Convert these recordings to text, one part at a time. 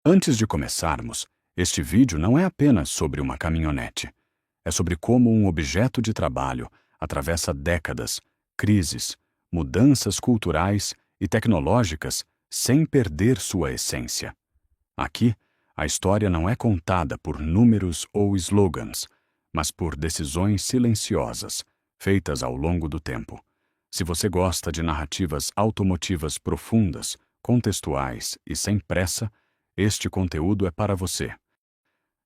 Antes de começarmos, este vídeo não é apenas sobre uma caminhonete. É sobre como um objeto de trabalho atravessa décadas, crises, mudanças culturais e tecnológicas sem perder sua essência. Aqui, a história não é contada por números ou slogans, mas por decisões silenciosas, feitas ao longo do tempo. Se você gosta de narrativas automotivas profundas, contextuais e sem pressa, este conteúdo é para você.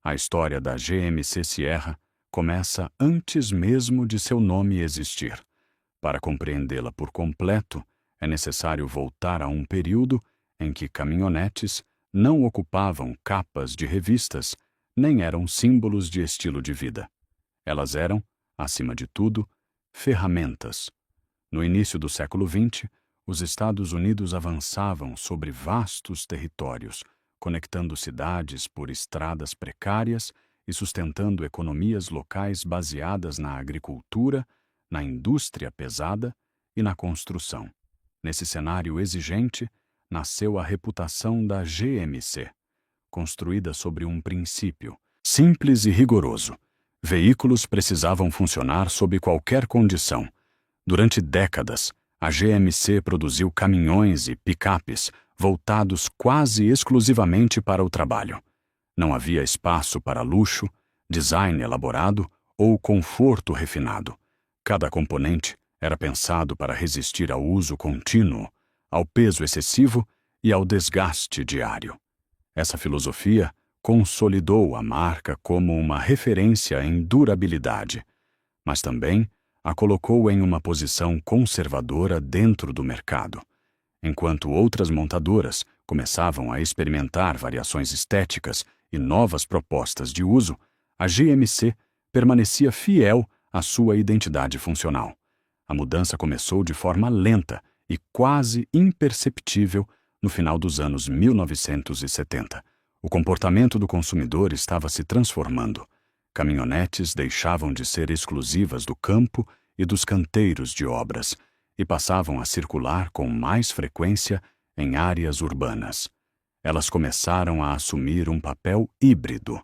A história da GMC Sierra começa antes mesmo de seu nome existir. Para compreendê-la por completo, é necessário voltar a um período em que caminhonetes não ocupavam capas de revistas, nem eram símbolos de estilo de vida. Elas eram, acima de tudo, ferramentas. No início do século XX, os Estados Unidos avançavam sobre vastos territórios, conectando cidades por estradas precárias e sustentando economias locais baseadas na agricultura, na indústria pesada e na construção. Nesse cenário exigente, nasceu a reputação da GMC, construída sobre um princípio simples e rigoroso. Veículos precisavam funcionar sob qualquer condição. Durante décadas, a GMC produziu caminhões e picapes voltados quase exclusivamente para o trabalho. Não havia espaço para luxo, design elaborado ou conforto refinado. Cada componente era pensado para resistir ao uso contínuo, ao peso excessivo e ao desgaste diário. Essa filosofia consolidou a marca como uma referência em durabilidade, mas também a colocou em uma posição conservadora dentro do mercado. Enquanto outras montadoras começavam a experimentar variações estéticas e novas propostas de uso, a GMC permanecia fiel à sua identidade funcional. A mudança começou de forma lenta e quase imperceptível no final dos anos 1970. O comportamento do consumidor estava se transformando. Caminhonetes deixavam de ser exclusivas do campo e dos canteiros de obras e passavam a circular com mais frequência em áreas urbanas. Elas começaram a assumir um papel híbrido,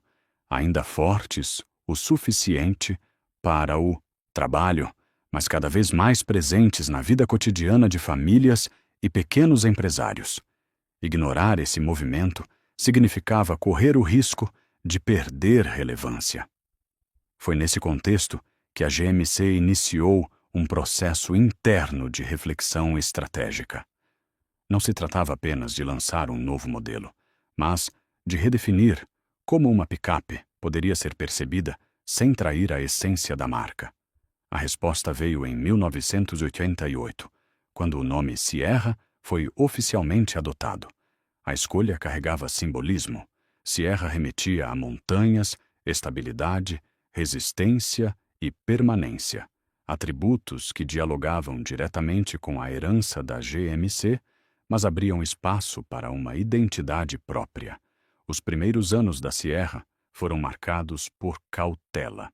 ainda fortes o suficiente para o trabalho, mas cada vez mais presentes na vida cotidiana de famílias e pequenos empresários. Ignorar esse movimento significava correr o risco de perder relevância. Foi nesse contexto que a GMC iniciou um processo interno de reflexão estratégica. Não se tratava apenas de lançar um novo modelo, mas de redefinir como uma picape poderia ser percebida sem trair a essência da marca. A resposta veio em 1988, quando o nome Sierra foi oficialmente adotado. A escolha carregava simbolismo. Sierra remetia a montanhas, estabilidade, resistência e permanência, atributos que dialogavam diretamente com a herança da GMC, mas abriam espaço para uma identidade própria. Os primeiros anos da Sierra foram marcados por cautela.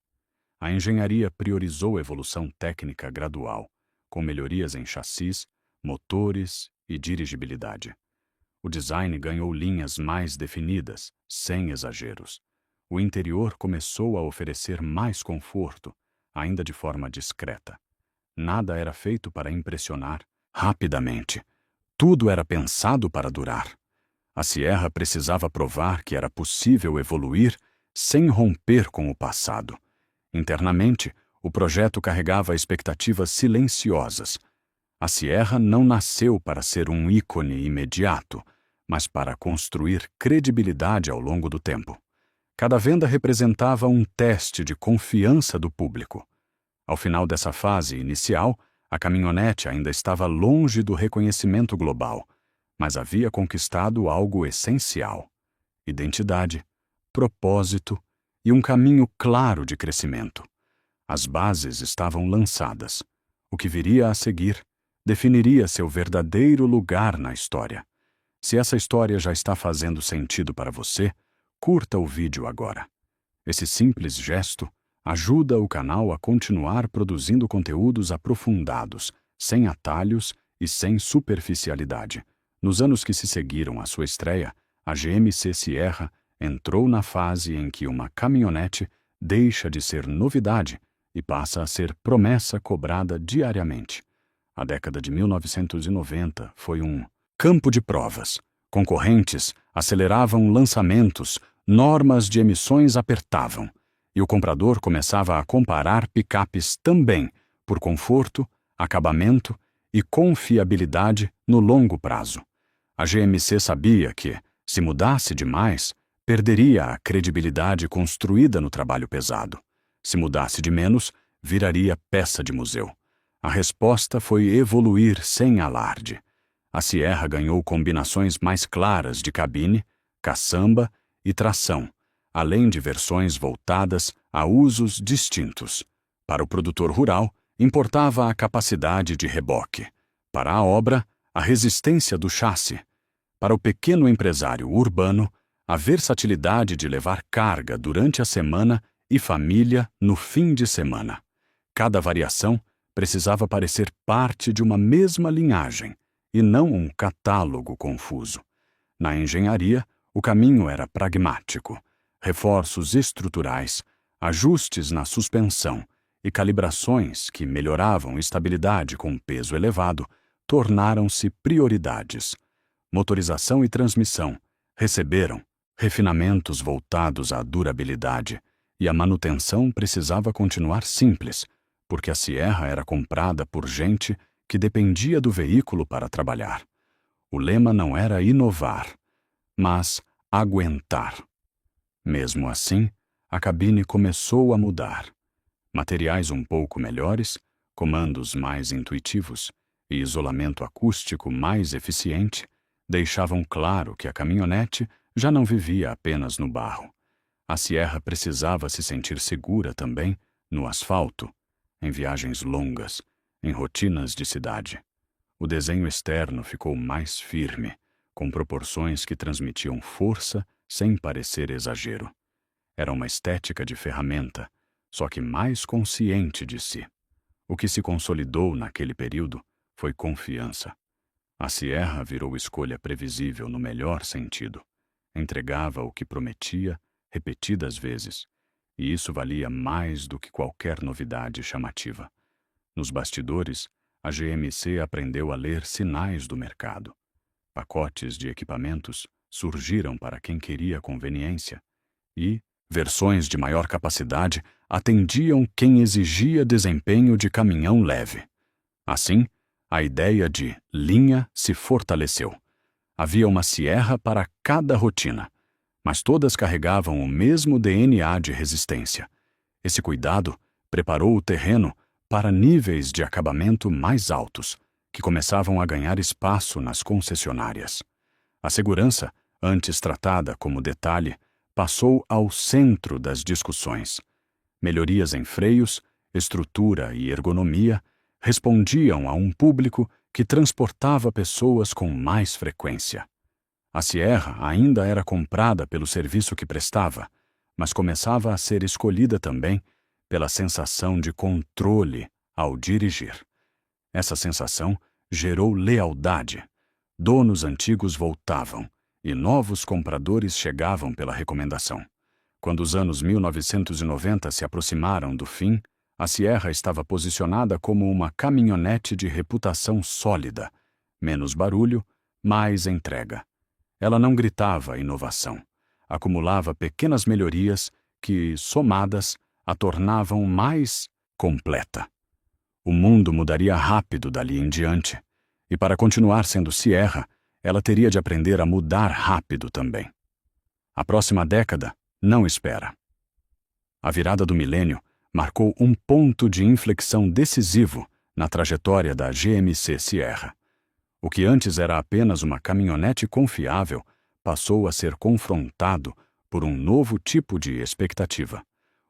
A engenharia priorizou evolução técnica gradual, com melhorias em chassis, motores e dirigibilidade. O design ganhou linhas mais definidas, sem exageros. O interior começou a oferecer mais conforto, ainda de forma discreta. Nada era feito para impressionar rapidamente. Tudo era pensado para durar. A Sierra precisava provar que era possível evoluir sem romper com o passado. Internamente, o projeto carregava expectativas silenciosas. A Sierra não nasceu para ser um ícone imediato, mas para construir credibilidade ao longo do tempo. Cada venda representava um teste de confiança do público. Ao final dessa fase inicial, a caminhonete ainda estava longe do reconhecimento global, mas havia conquistado algo essencial: identidade, propósito e um caminho claro de crescimento. As bases estavam lançadas. O que viria a seguir definiria seu verdadeiro lugar na história. Se essa história já está fazendo sentido para você, curta o vídeo agora. Esse simples gesto ajuda o canal a continuar produzindo conteúdos aprofundados, sem atalhos e sem superficialidade. Nos anos que se seguiram à sua estreia, A GMC Sierra entrou na fase em que uma caminhonete deixa de ser novidade e passa a ser promessa cobrada diariamente. A década de 1990 foi um campo de provas. Concorrentes aceleravam lançamentos, normas de emissões apertavam, e o comprador começava a comparar picapes também por conforto, acabamento e confiabilidade no longo prazo. A GMC sabia que, se mudasse demais, perderia a credibilidade construída no trabalho pesado. Se mudasse de menos, viraria peça de museu. A resposta foi evoluir sem alarde. A Sierra ganhou combinações mais claras de cabine, caçamba e tração, além de versões voltadas a usos distintos. Para o produtor rural, importava a capacidade de reboque. Para a obra, a resistência do chassi. Para o pequeno empresário urbano, a versatilidade de levar carga durante a semana e família no fim de semana. Cada variação precisava parecer parte de uma mesma linhagem, e não um catálogo confuso. Na engenharia, o caminho era pragmático. Reforços estruturais, ajustes na suspensão e calibrações que melhoravam estabilidade com peso elevado tornaram-se prioridades. Motorização e transmissão receberam refinamentos voltados à durabilidade, e a manutenção precisava continuar simples, porque a Sierra era comprada por gente que dependia do veículo para trabalhar. O lema não era inovar, mas aguentar. Mesmo assim, a cabine começou a mudar. Materiais um pouco melhores, comandos mais intuitivos e isolamento acústico mais eficiente deixavam claro que a caminhonete já não vivia apenas no barro. A Sierra precisava se sentir segura também no asfalto, em viagens longas, em rotinas de cidade. O desenho externo ficou mais firme, com proporções que transmitiam força sem parecer exagero. Era uma estética de ferramenta, só que mais consciente de si. O que se consolidou naquele período foi confiança. A Sierra virou escolha previsível no melhor sentido. Entregava o que prometia repetidas vezes, e isso valia mais do que qualquer novidade chamativa. Nos bastidores, a GMC aprendeu a ler sinais do mercado. Pacotes de equipamentos surgiram para quem queria conveniência, e versões de maior capacidade atendiam quem exigia desempenho de caminhão leve. Assim, a ideia de linha se fortaleceu. Havia uma Sierra para cada rotina, mas todas carregavam o mesmo DNA de resistência. Esse cuidado preparou o terreno para níveis de acabamento mais altos, que começavam a ganhar espaço nas concessionárias. A segurança, antes tratada como detalhe, passou ao centro das discussões. Melhorias em freios, estrutura e ergonomia respondiam a um público que transportava pessoas com mais frequência. A Sierra ainda era comprada pelo serviço que prestava, mas começava a ser escolhida também pela sensação de controle ao dirigir. Essa sensação gerou lealdade. Donos antigos voltavam e novos compradores chegavam pela recomendação. Quando os anos 1990 se aproximaram do fim, a Sierra estava posicionada como uma caminhonete de reputação sólida, menos barulho, mais entrega. Ela não gritava inovação. Acumulava pequenas melhorias que, somadas, a tornavam mais completa. O mundo mudaria rápido dali em diante, e para continuar sendo Sierra, ela teria de aprender a mudar rápido também. A próxima década não espera. A virada do milênio marcou um ponto de inflexão decisivo na trajetória da GMC Sierra. O que antes era apenas uma caminhonete confiável passou a ser confrontado por um novo tipo de expectativa.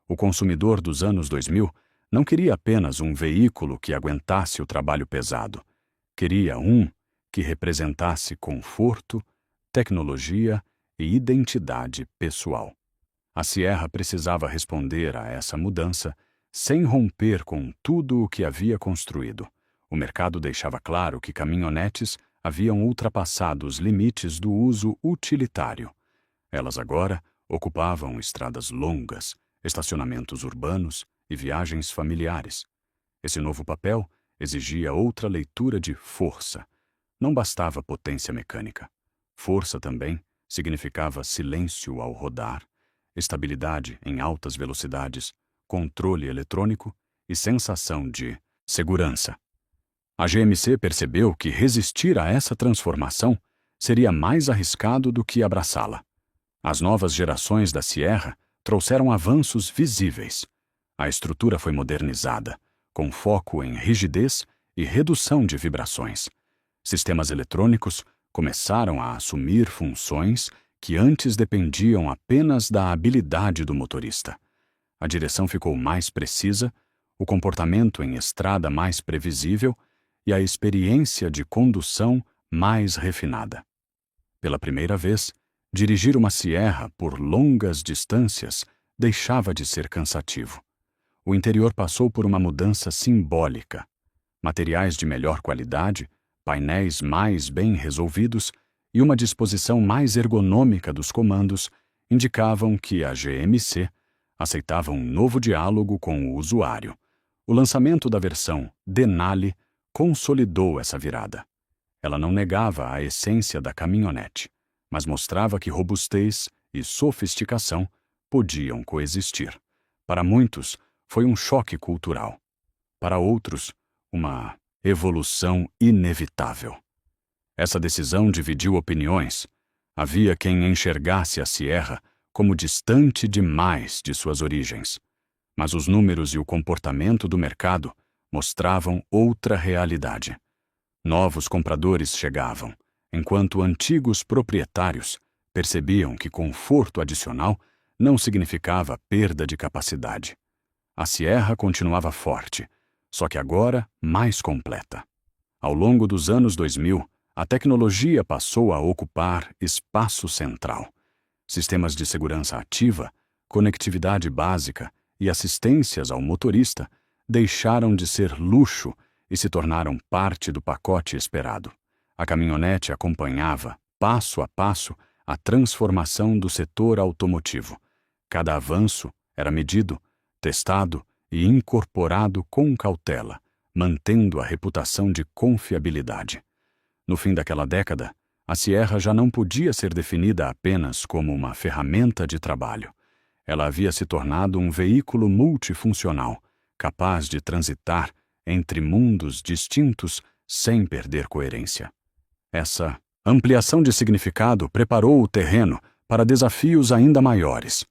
O consumidor dos anos 2000 não queria apenas um veículo que aguentasse o trabalho pesado. Queria um que representasse conforto, tecnologia e identidade pessoal. A Sierra precisava responder a essa mudança sem romper com tudo o que havia construído. O mercado deixava claro que caminhonetes haviam ultrapassado os limites do uso utilitário. Elas agora ocupavam estradas longas, estacionamentos urbanos e viagens familiares. Esse novo papel exigia outra leitura de força. Não bastava potência mecânica. Força também significava silêncio ao rodar, estabilidade em altas velocidades, controle eletrônico e sensação de segurança. A GMC percebeu que resistir a essa transformação seria mais arriscado do que abraçá-la. As novas gerações da Sierra trouxeram avanços visíveis. A estrutura foi modernizada, com foco em rigidez e redução de vibrações. Sistemas eletrônicos começaram a assumir funções que antes dependiam apenas da habilidade do motorista. A direção ficou mais precisa, o comportamento em estrada mais previsível e a experiência de condução mais refinada. Pela primeira vez, dirigir uma Sierra por longas distâncias deixava de ser cansativo. O interior passou por uma mudança simbólica. Materiais de melhor qualidade, painéis mais bem resolvidos e uma disposição mais ergonômica dos comandos indicavam que a GMC aceitava um novo diálogo com o usuário. O lançamento da versão Denali consolidou essa virada. Ela não negava a essência da caminhonete, mas mostrava que robustez e sofisticação podiam coexistir. Para muitos, foi um choque cultural. Para outros, uma evolução inevitável. Essa decisão dividiu opiniões. Havia quem enxergasse a Sierra como distante demais de suas origens. Mas os números e o comportamento do mercado mostravam outra realidade. Novos compradores chegavam, enquanto antigos proprietários percebiam que conforto adicional não significava perda de capacidade. A Sierra continuava forte, só que agora mais completa. Ao longo dos anos 2000, a tecnologia passou a ocupar espaço central. Sistemas de segurança ativa, conectividade básica e assistências ao motorista deixaram de ser luxo e se tornaram parte do pacote esperado. A caminhonete acompanhava, passo a passo, a transformação do setor automotivo. Cada avanço era medido, testado e incorporado com cautela, mantendo a reputação de confiabilidade. No fim daquela década, a Sierra já não podia ser definida apenas como uma ferramenta de trabalho. Ela havia se tornado um veículo multifuncional, capaz de transitar entre mundos distintos sem perder coerência. Essa ampliação de significado preparou o terreno para desafios ainda maiores.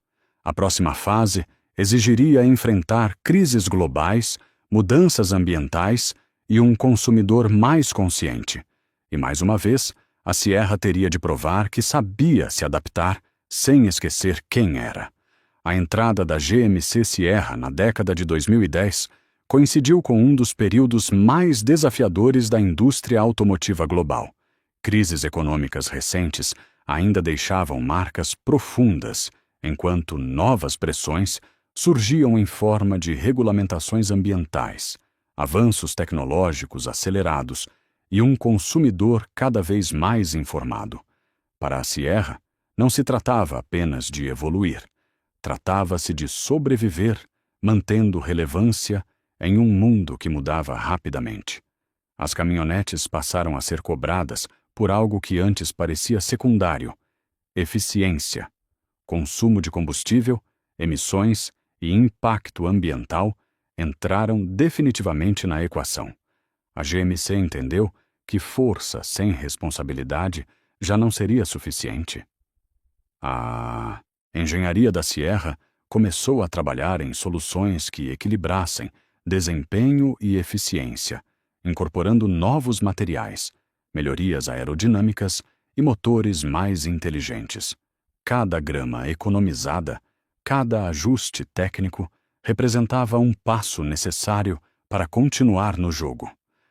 A próxima fase exigiria enfrentar crises globais, mudanças ambientais e um consumidor mais consciente. E, mais uma vez, a Sierra teria de provar que sabia se adaptar sem esquecer quem era. A entrada da GMC Sierra na década de 2010 coincidiu com um dos períodos mais desafiadores da indústria automotiva global. Crises econômicas recentes ainda deixavam marcas profundas, enquanto novas pressões surgiam em forma de regulamentações ambientais, avanços tecnológicos acelerados e um consumidor cada vez mais informado. Para a Sierra, não se tratava apenas de evoluir. Tratava-se de sobreviver, mantendo relevância em um mundo que mudava rapidamente. As caminhonetes passaram a ser cobradas por algo que antes parecia secundário: eficiência. Consumo de combustível, emissões e impacto ambiental entraram definitivamente na equação. A GMC entendeu que força sem responsabilidade já não seria suficiente. A engenharia da Sierra começou a trabalhar em soluções que equilibrassem desempenho e eficiência, incorporando novos materiais, melhorias aerodinâmicas e motores mais inteligentes. Cada grama economizada, cada ajuste técnico, representava um passo necessário para continuar no jogo.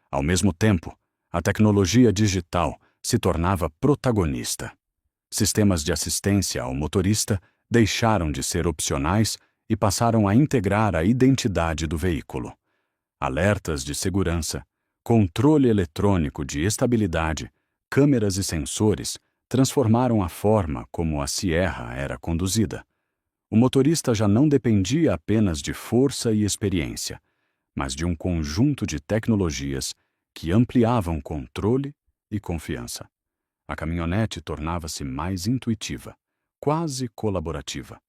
Ao mesmo tempo, a tecnologia digital se tornava protagonista. Sistemas de assistência ao motorista deixaram de ser opcionais e passaram a integrar a identidade do veículo. Alertas de segurança, controle eletrônico de estabilidade, câmeras e sensores transformaram a forma como a Sierra era conduzida. O motorista já não dependia apenas de força e experiência, mas de um conjunto de tecnologias que ampliavam controle e confiança. A caminhonete tornava-se mais intuitiva, quase colaborativa.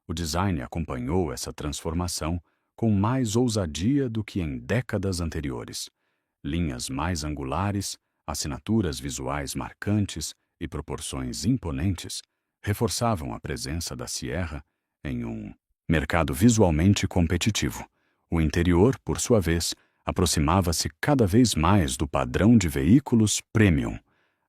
O design acompanhou essa transformação com mais ousadia do que em décadas anteriores. Linhas mais angulares, assinaturas visuais marcantes e proporções imponentes reforçavam a presença da Sierra em um mercado visualmente competitivo. O interior, por sua vez, aproximava-se cada vez mais do padrão de veículos premium.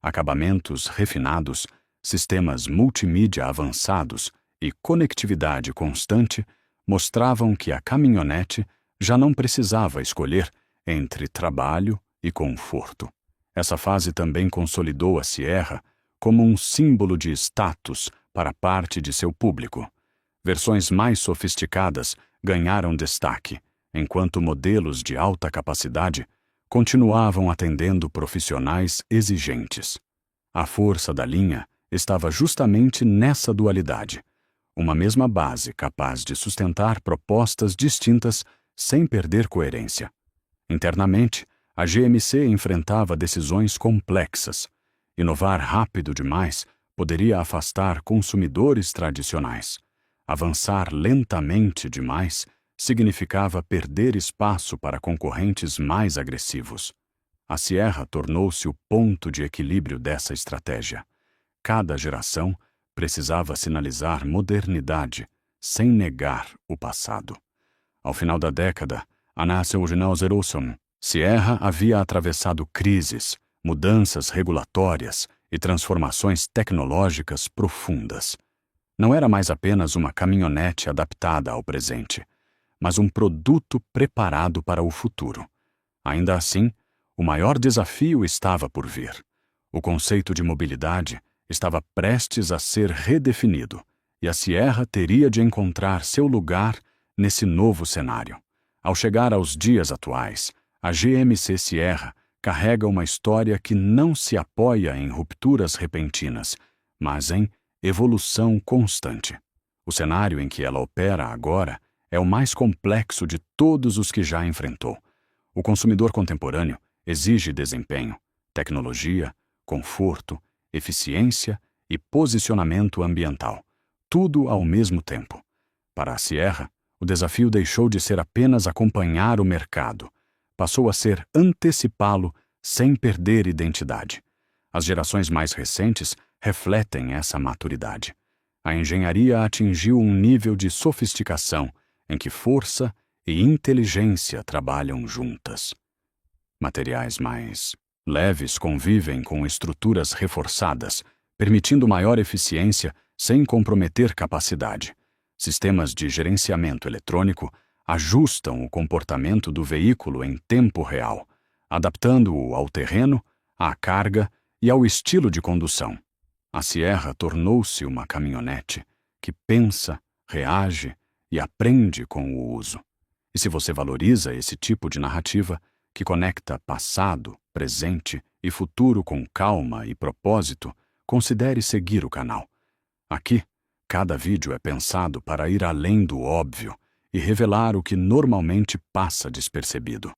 Acabamentos refinados, sistemas multimídia avançados e conectividade constante mostravam que a caminhonete já não precisava escolher entre trabalho e conforto. Essa fase também consolidou a Sierra como um símbolo de status para parte de seu público. Versões mais sofisticadas ganharam destaque, enquanto modelos de alta capacidade continuavam atendendo profissionais exigentes. A força da linha estava justamente nessa dualidade, uma mesma base capaz de sustentar propostas distintas sem perder coerência. Internamente, a GMC enfrentava decisões complexas. Inovar rápido demais poderia afastar consumidores tradicionais. Avançar lentamente demais significava perder espaço para concorrentes mais agressivos. A Sierra tornou-se o ponto de equilíbrio dessa estratégia. Cada geração precisava sinalizar modernidade, sem negar o passado. Ao final da década, a Nacionalzerosson, Sierra havia atravessado crises, mudanças regulatórias e transformações tecnológicas profundas. Não era mais apenas uma caminhonete adaptada ao presente, mas um produto preparado para o futuro. Ainda assim, o maior desafio estava por vir. O conceito de mobilidade estava prestes a ser redefinido, e a Sierra teria de encontrar seu lugar nesse novo cenário. Ao chegar aos dias atuais, a GMC Sierra carrega uma história que não se apoia em rupturas repentinas, mas em evolução constante. O cenário em que ela opera agora é o mais complexo de todos os que já enfrentou. O consumidor contemporâneo exige desempenho, tecnologia, conforto, eficiência e posicionamento ambiental, tudo ao mesmo tempo. Para a Sierra, o desafio deixou de ser apenas acompanhar o mercado, passou a ser antecipá-lo sem perder identidade. As gerações mais recentes refletem essa maturidade. A engenharia atingiu um nível de sofisticação em que força e inteligência trabalham juntas. Materiais mais leves convivem com estruturas reforçadas, permitindo maior eficiência sem comprometer capacidade. Sistemas de gerenciamento eletrônico ajustam o comportamento do veículo em tempo real, adaptando-o ao terreno, à carga e ao estilo de condução. A Sierra tornou-se uma caminhonete que pensa, reage e aprende com o uso. E se você valoriza esse tipo de narrativa, que conecta passado, presente e futuro com calma e propósito, considere seguir o canal. Aqui, cada vídeo é pensado para ir além do óbvio e revelar o que normalmente passa despercebido.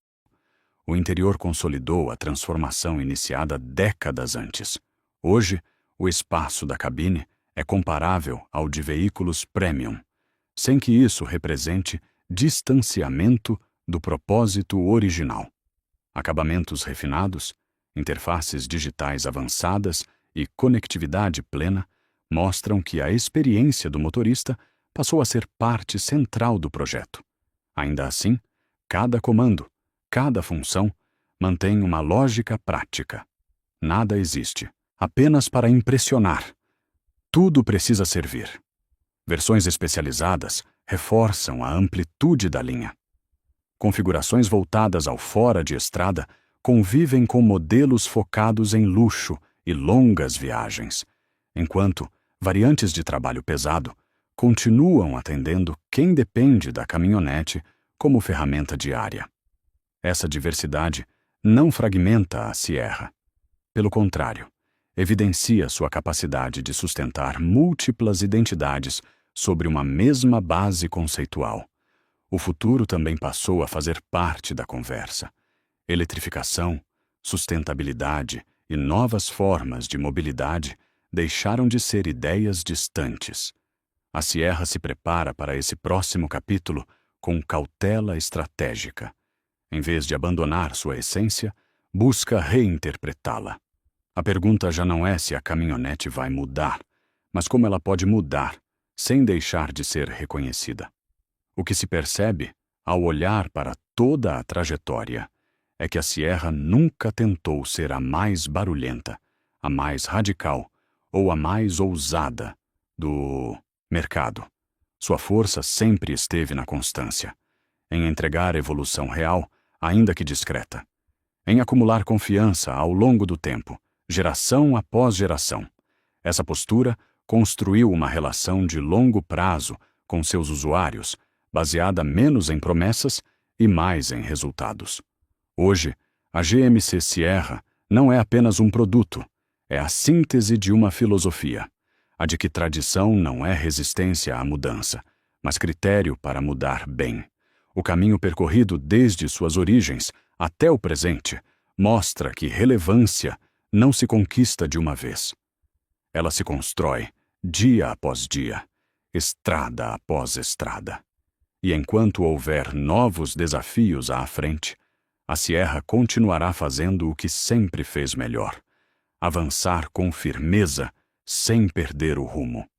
O interior consolidou a transformação iniciada décadas antes. Hoje, o espaço da cabine é comparável ao de veículos premium, sem que isso represente distanciamento do propósito original. Acabamentos refinados, interfaces digitais avançadas e conectividade plena mostram que a experiência do motorista passou a ser parte central do projeto. Ainda assim, cada comando, cada função, mantém uma lógica prática. Nada existe apenas para impressionar. Tudo precisa servir. Versões especializadas reforçam a amplitude da linha. Configurações voltadas ao fora de estrada convivem com modelos focados em luxo e longas viagens, enquanto variantes de trabalho pesado continuam atendendo quem depende da caminhonete como ferramenta diária. Essa diversidade não fragmenta a Sierra. Pelo contrário, evidencia sua capacidade de sustentar múltiplas identidades sobre uma mesma base conceitual. O futuro também passou a fazer parte da conversa. Eletrificação, sustentabilidade e novas formas de mobilidade deixaram de ser ideias distantes. A Sierra se prepara para esse próximo capítulo com cautela estratégica. Em vez de abandonar sua essência, busca reinterpretá-la. A pergunta já não é se a caminhonete vai mudar, mas como ela pode mudar sem deixar de ser reconhecida. O que se percebe, ao olhar para toda a trajetória, é que a Sierra nunca tentou ser a mais barulhenta, a mais radical ou a mais ousada do mercado. Sua força sempre esteve na constância, em entregar evolução real, ainda que discreta, em acumular confiança ao longo do tempo, geração após geração. Essa postura construiu uma relação de longo prazo com seus usuários, baseada menos em promessas e mais em resultados. Hoje, a GMC Sierra não é apenas um produto, é a síntese de uma filosofia, a de que tradição não é resistência à mudança, mas critério para mudar bem. O caminho percorrido desde suas origens até o presente mostra que relevância não se conquista de uma vez. Ela se constrói dia após dia, estrada após estrada. E enquanto houver novos desafios à frente, a Sierra continuará fazendo o que sempre fez melhor: avançar com firmeza, sem perder o rumo.